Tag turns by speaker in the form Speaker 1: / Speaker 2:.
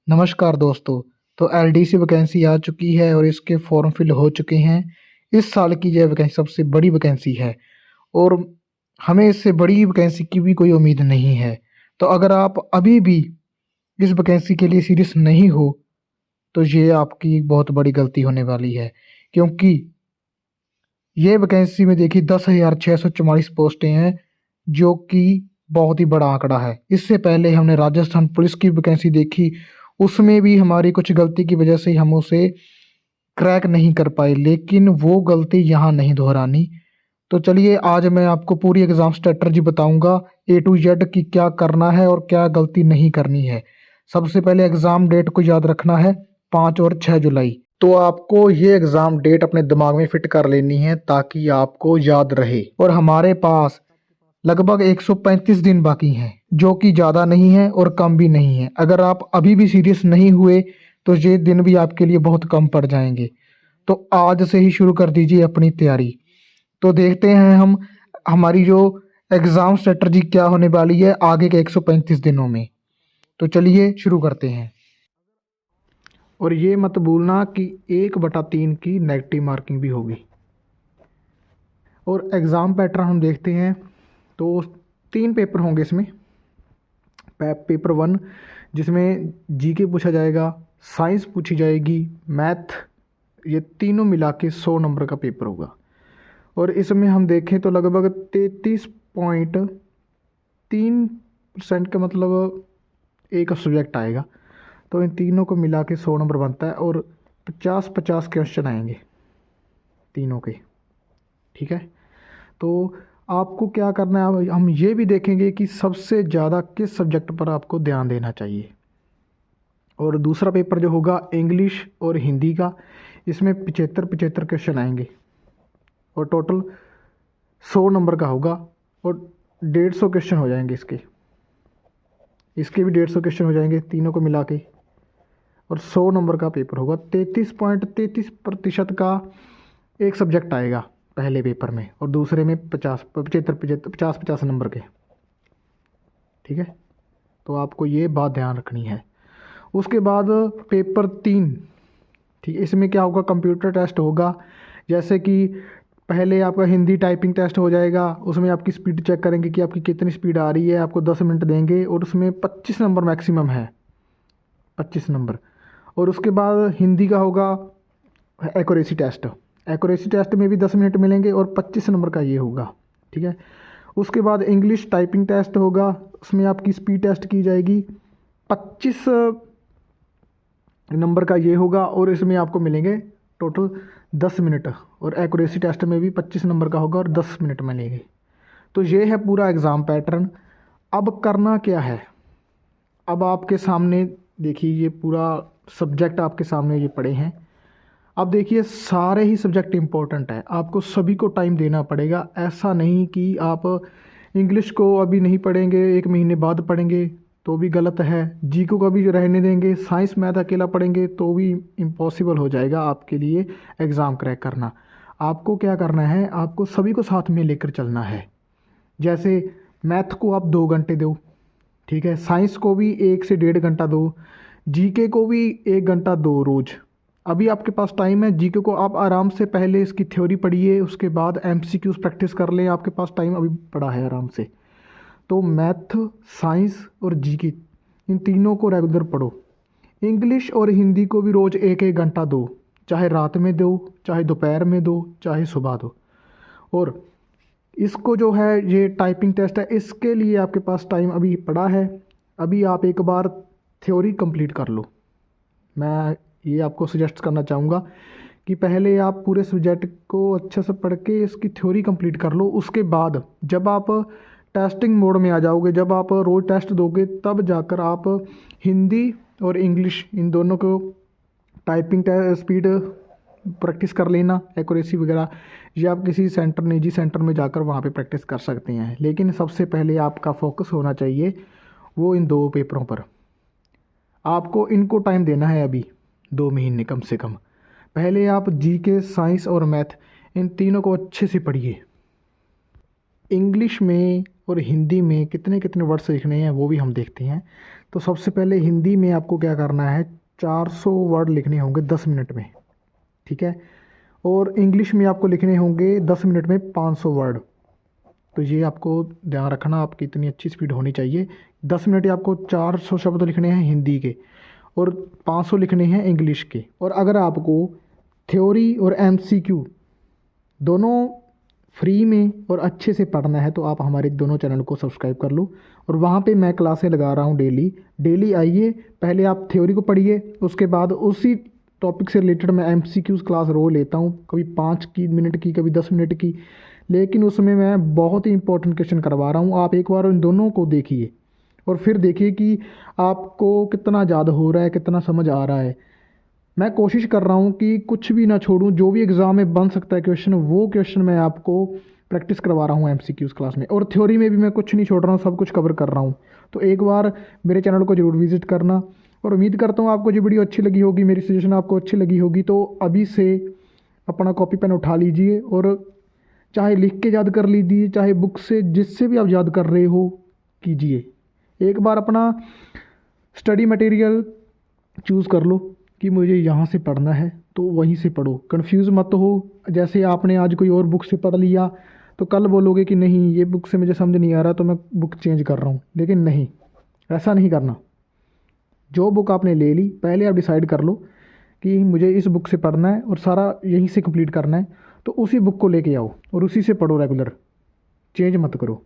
Speaker 1: नमस्कार दोस्तों। तो एलडीसी वैकेंसी आ चुकी है और इसके फॉर्म फिल हो चुके हैं। इस साल की यह वैकेंसी सबसे बड़ी वैकेंसी है और हमें इससे बड़ी वैकेंसी की भी कोई उम्मीद नहीं है। तो अगर आप अभी भी इस वैकेंसी के लिए सीरियस नहीं हो तो ये आपकी बहुत बड़ी गलती होने वाली है, क्योंकि ये वैकेंसी में देखिए 10,644 पोस्टें हैं, जो कि बहुत ही बड़ा आंकड़ा है। इससे पहले हमने राजस्थान पुलिस की वैकेंसी देखी, उसमें भी हमारी कुछ गलती की वजह से हम उसे क्रैक नहीं कर पाए, लेकिन वो गलती यहाँ नहीं दोहरानी। तो चलिए आज मैं आपको पूरी एग्ज़ाम स्ट्रेटजी बताऊंगा ए टू जेड कि क्या करना है और क्या गलती नहीं करनी है। सबसे पहले एग्ज़ाम डेट को याद रखना है, 5 और 6 जुलाई। तो आपको ये एग्ज़ाम डेट अपने दिमाग में फिट कर लेनी है ताकि आपको याद रहे। और हमारे पास लगभग 135 दिन बाकी हैं, जो कि ज़्यादा नहीं है और कम भी नहीं है। अगर आप अभी भी सीरियस नहीं हुए तो ये दिन भी आपके लिए बहुत कम पड़ जाएंगे। तो आज से ही शुरू कर दीजिए अपनी तैयारी। तो देखते हैं हम हमारी जो एग्ज़ाम स्ट्रेटजी क्या होने वाली है आगे के 135 दिनों में। तो चलिए शुरू करते हैं। और ये मत भूलना कि 1/3 की नेगेटिव मार्किंग भी होगी। और एग्ज़ाम पैटर्न हम देखते हैं तो 3 पेपर होंगे इसमें। पेपर 1 जिसमें जीके पूछा जाएगा, साइंस पूछी जाएगी, मैथ, ये तीनों मिला के 100 नंबर का पेपर होगा। और इसमें हम देखें तो लगभग 33.3% का मतलब एक सब्जेक्ट आएगा। तो इन तीनों को मिला के 100 नंबर बनता है और 50-50 क्वेश्चन आएंगे तीनों के। ठीक है, तो आपको क्या करना है, हम ये भी देखेंगे कि सबसे ज़्यादा किस सब्जेक्ट पर आपको ध्यान देना चाहिए। और दूसरा पेपर जो होगा इंग्लिश और हिंदी का, इसमें 75-75 क्वेश्चन आएंगे और टोटल 100 नंबर का होगा और 150 क्वेश्चन हो जाएंगे इसके भी 150 क्वेश्चन हो जाएंगे तीनों को मिला के। और 100 नंबर का पेपर होगा। 33.33% का एक सब्जेक्ट आएगा पहले पेपर में और दूसरे में 50 नंबर के। ठीक है, तो आपको ये बात ध्यान रखनी है। उसके बाद पेपर 3, ठीक है, इसमें क्या होगा, कंप्यूटर टेस्ट होगा। जैसे कि पहले आपका हिंदी टाइपिंग टेस्ट हो जाएगा, उसमें आपकी स्पीड चेक करेंगे कि आपकी कितनी स्पीड आ रही है। आपको 10 मिनट देंगे और उसमें 25 नंबर मैक्सिमम है, 25 नंबर। और उसके बाद हिंदी का होगा एक्यूरेसी टेस्ट। एक्यूरेसी टेस्ट में भी 10 मिनट मिलेंगे और 25 नंबर का ये होगा। ठीक है, उसके बाद इंग्लिश टाइपिंग टेस्ट होगा, उसमें आपकी स्पीड टेस्ट की जाएगी, 25 नंबर का ये होगा और इसमें आपको मिलेंगे टोटल 10 मिनट। और एक्यूरेसी टेस्ट में भी 25 नंबर का होगा और 10 मिनट मिलेंगे। तो ये है पूरा एग्ज़ाम पैटर्न। अब करना क्या है, अब आपके सामने देखिए ये पूरा सब्जेक्ट आपके सामने ये पड़े हैं। अब देखिए सारे ही सब्जेक्ट इम्पोर्टेंट है, आपको सभी को टाइम देना पड़ेगा। ऐसा नहीं कि आप इंग्लिश को अभी नहीं पढ़ेंगे, 1 महीने बाद पढ़ेंगे तो भी गलत है। जीके को भी रहने देंगे, साइंस मैथ अकेला पढ़ेंगे तो भी इम्पॉसिबल हो जाएगा आपके लिए एग्ज़ाम क्रैक करना। आपको क्या करना है, आपको सभी को साथ में लेकर चलना है। जैसे मैथ को आप 2 घंटे दो, ठीक है, साइंस को भी 1 से 1.5 घंटा दो, जीके को भी 1 घंटा दो रोज़। अभी आपके पास टाइम है। जीके को आप आराम से पहले इसकी थ्योरी पढ़िए, उसके बाद एमसीक्यूज प्रैक्टिस कर लें, आपके पास टाइम अभी पड़ा है आराम से। तो मैथ, साइंस और जीके इन तीनों को रेगुलर पढ़ो। इंग्लिश और हिंदी को भी रोज़ 1-1 घंटा दो, चाहे रात में दो, चाहे दोपहर में दो, चाहे सुबह दो। और इसको जो है ये टाइपिंग टेस्ट है, इसके लिए आपके पास टाइम अभी पड़ा है। अभी आप एक बार थ्योरी कंप्लीट कर लो। मैं ये आपको सजेस्ट करना चाहूँगा कि पहले आप पूरे सब्जेक्ट को अच्छे से पढ़ के इसकी थ्योरी कंप्लीट कर लो। उसके बाद जब आप टेस्टिंग मोड में आ जाओगे, जब आप रोज़ टेस्ट दोगे, तब जाकर आप हिंदी और इंग्लिश इन दोनों को टाइपिंग स्पीड प्रैक्टिस कर लेना, एक्यूरेसी वगैरह, या आप किसी सेंटर, निजी सेंटर में जाकर वहाँ पे प्रैक्टिस कर सकते हैं। लेकिन सबसे पहले आपका फोकस होना चाहिए वो इन 2 पेपरों पर। आपको इनको टाइम देना है अभी 2 महीने कम से कम। पहले आप जीके, साइंस और मैथ इन तीनों को अच्छे से पढ़िए। इंग्लिश में और हिंदी में कितने कितने वर्ड्स लिखने हैं वो भी हम देखते हैं। तो सबसे पहले हिंदी में आपको क्या करना है, 400 वर्ड लिखने होंगे 10 मिनट में, ठीक है। और इंग्लिश में आपको लिखने होंगे 10 मिनट में 500 वर्ड। तो ये आपको ध्यान रखना, आपकी इतनी अच्छी स्पीड होनी चाहिए। 10 मिनट में आपको 400 शब्द लिखने हैं हिंदी के और 500 लिखने हैं इंग्लिश के। और अगर आपको थ्योरी और एमसीक्यू दोनों फ्री में और अच्छे से पढ़ना है तो आप हमारे दोनों चैनल को सब्सक्राइब कर लो। और वहाँ पे मैं क्लासें लगा रहा हूँ डेली आइए, पहले आप थ्योरी को पढ़िए, उसके बाद उसी टॉपिक से रिलेटेड मैं एमसीक्यूज़ क्लास रोज़ लेता हूँ, कभी 5 मिनट की, कभी 10 मिनट की, लेकिन उसमें मैं बहुत ही इंपॉर्टेंट क्वेश्चन करवा रहा हूँ। आप एक बार इन दोनों को देखिए और फिर देखिए कि आपको कितना याद हो रहा है, कितना समझ आ रहा है। मैं कोशिश कर रहा हूँ कि कुछ भी ना छोड़ूं, जो भी एग्ज़ाम में बन सकता है क्वेश्चन, वो क्वेश्चन मैं आपको प्रैक्टिस करवा रहा हूँ एमसीक्यूज़ क्लास में। और थ्योरी में भी मैं कुछ नहीं छोड़ रहा हूँ, सब कुछ कवर कर रहा हूँ। तो एक बार मेरे चैनल को ज़रूर विजिट करना। और उम्मीद करता हूँ आपको ये वीडियो अच्छी लगी होगी, मेरी सजेशन आपको अच्छी लगी होगी। तो अभी से अपना कॉपी पेन उठा लीजिए और चाहे लिख के याद कर लीजिए, चाहे बुक से, जिससे भी आप याद कर रहे हो कीजिए। एक बार अपना स्टडी मटेरियल चूज़ कर लो कि मुझे यहाँ से पढ़ना है तो वहीं से पढ़ो, कंफ्यूज मत हो। जैसे आपने आज कोई और बुक से पढ़ लिया तो कल बोलोगे कि नहीं ये बुक से मुझे समझ नहीं आ रहा तो मैं बुक चेंज कर रहा हूँ, लेकिन नहीं, ऐसा नहीं करना। जो बुक आपने ले ली पहले आप डिसाइड कर लो कि मुझे इस बुक से पढ़ना है और सारा यहीं से कंप्लीट करना है, तो उसी बुक को लेके आओ और उसी से पढ़ो रेगुलर, चेंज मत करो।